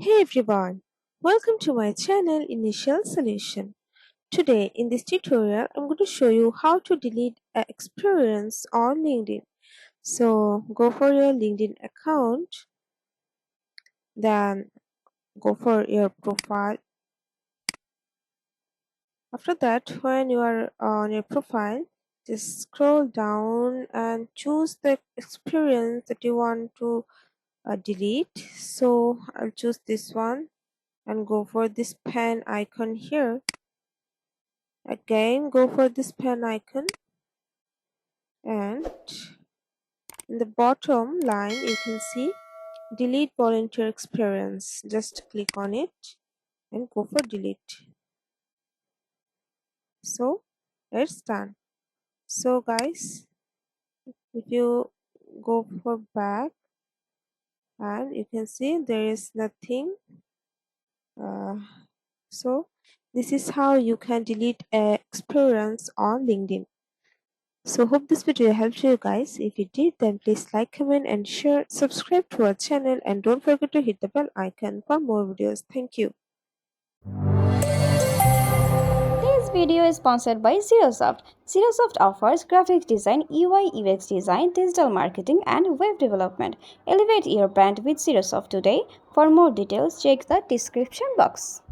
Hey everyone, welcome to my channel Initial Solution. Today in this tutorial I'm going to show you how to delete an experience on LinkedIn. So go for your LinkedIn account, then go for your profile. After that, when you are on your profile, just scroll down and choose the experience that you want to delete. So I'll choose this one and go for this pen icon here. Again, go for this pen icon, and in the bottom line you can see delete volunteer experience. Just click on it and go for delete. So it's done. So guys, if you go for back, and you can see there is nothing. uh, so this is how you can delete a experience on LinkedIn. So hope this video helped you guys. If it did, then please like, comment and share. Subscribe to our channel and don't forget to hit the bell icon for more videos. Thank you. This video is sponsored by Zerosoft. Zerosoft offers graphic design, UI UX design, digital marketing, and web development. Elevate your brand with Zerosoft today. For more details, check the description box.